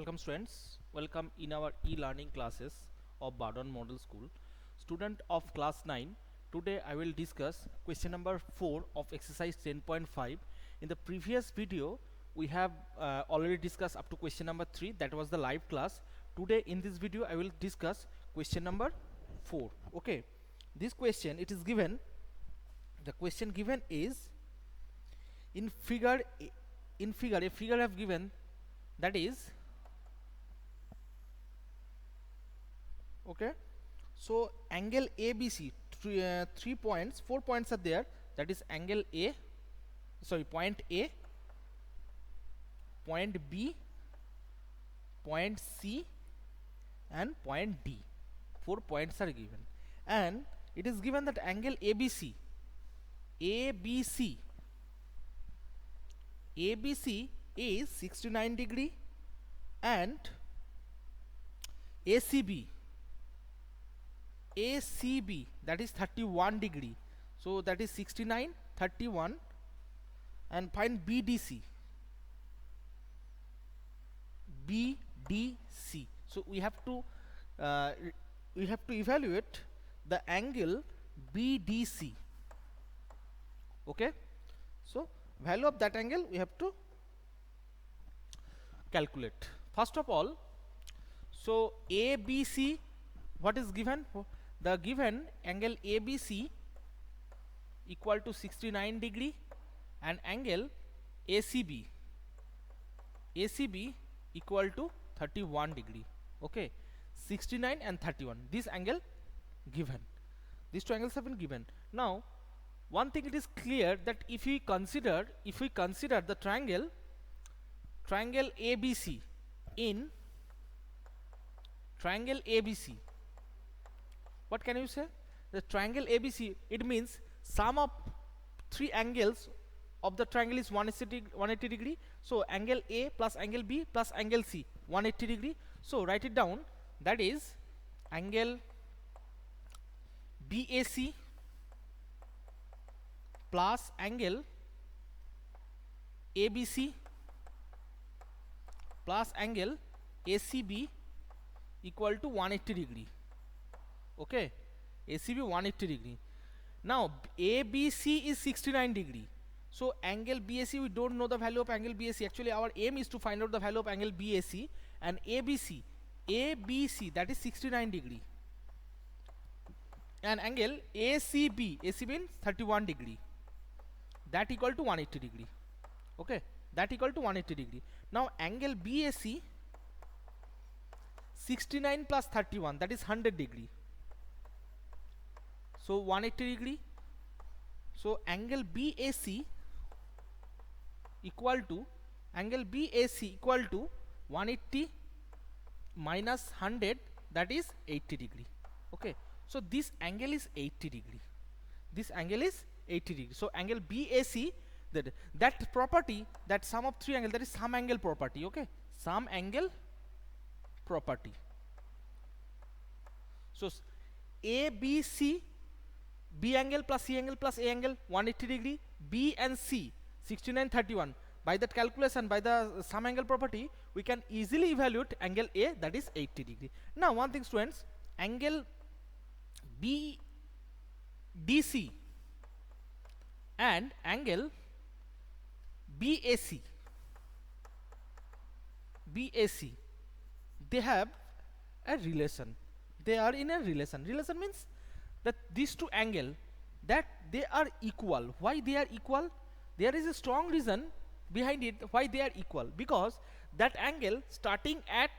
Welcome students, welcome in our e-learning classes of Bardon Model School. Student of class 9, today I will discuss question number 4 of exercise 10.5. In the previous video, we have already discussed up to question number 3, that was the live class. Today in this video, I will discuss question number 4. Okay, this question, it is given, the question given is, in figure a figure I have given, that is, okay, so angle ABC, 3 points, 4 points are there, that is angle A, sorry, point A, point B, point C and point D. 4 points are given, and it is given that angle ABC is 69 degree and ACB that is 31 degree, so that is 69, 31, and find BDC. So we have to evaluate the angle BDC. Okay, so value of that angle we have to calculate. First of all, so ABC, what is given? The given angle ABC equal to 69 degree and angle ACB equal to 31 degree. Okay, 69 and 31, this angle given, these two angles have been given. Now one thing, it is clear that if we consider the triangle ABC, in triangle ABC, what can you say? The triangle ABC, it means sum of 3 angles of the triangle is 180 degree. So angle A plus angle B plus angle C, 180 degree. So write it down, that is angle BAC plus angle ABC plus angle ACB equal to 180 degree. Okay, ACB 180 degree. Now ABC is 69 degree, so angle BAC, we don't know the value of angle BAC. Actually our aim is to find out the value of angle BAC, and ABC that is 69 degree, and angle ACB means 31 degree, that equal to 180 degree. Okay, that equal to 180 degree. Now angle BAC, 69 plus 31, that is 100 degree, so 180 degree. So angle BAC equal to 180 minus 100, that is 80 degree. Okay, so this angle is 80 degree, this angle is 80 degree. So angle BAC, that property, that sum of 3 angles, that is sum angle property. Okay, sum angle property. So ABC, B angle plus C angle plus A angle, 180 degree, B and C 69, 31. By that calculation, by the sum angle property, we can easily evaluate angle A, that is 80 degree. Now one thing students, angle BDC and angle BAC, they have a relation, they are in a relation. Relation means that these two angles, that they are equal. Why they are equal? There is a strong reason behind it why they are equal, because that angle starting at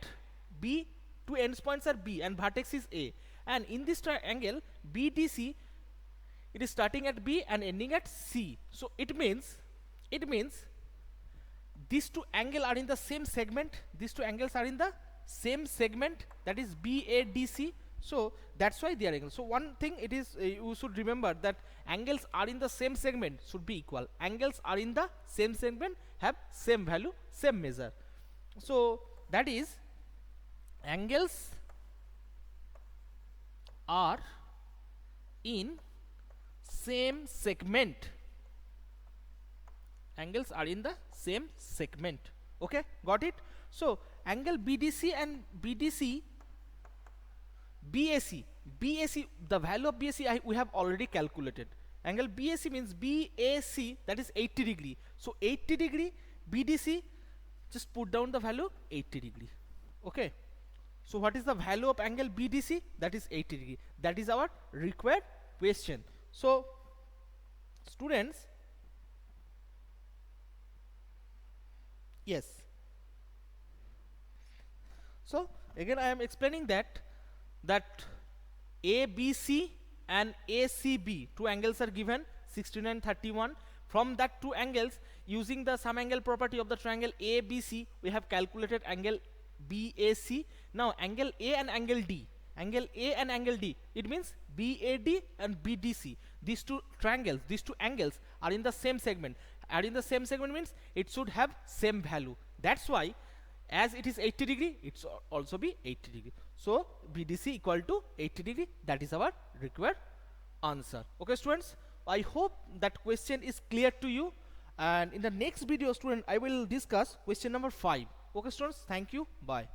B, two ends points are B and vertex is A, and in this triangle BDC, it is starting at B and ending at C. So it means these two angles are in the same segment, that is BADC. So that's why they are angles. So one thing, it is you should remember that angles are in the same segment should be equal. Angles are in the same segment have same value, same measure. So that is angles are in same segment. Angles are in the same segment. Okay, got it? So angle BDC and BDC, BAC, the value of BAC we have already calculated. Angle BAC means BAC, that is 80 degree. So 80 degree BDC, just put down the value 80 degree. Okay. So what is the value of angle BDC? That is 80 degree. That is our required question. So students, yes. So again I am explaining that ABC and ACB, two angles are given 16 and 31. From that two angles, using the sum angle property of the triangle ABC, we have calculated angle BAC. Now angle A and angle D, it means BAD and BDC. These two triangles, these two angles are in the same segment. Are in the same segment means it should have same value. That's why as it is 80 degree, it's also be 80 degree. So BDC equal to 80 degree. That is our required answer. Okay students, I hope that question is clear to you, and in the next video student I will discuss question number 5. Okay students, thank you, bye.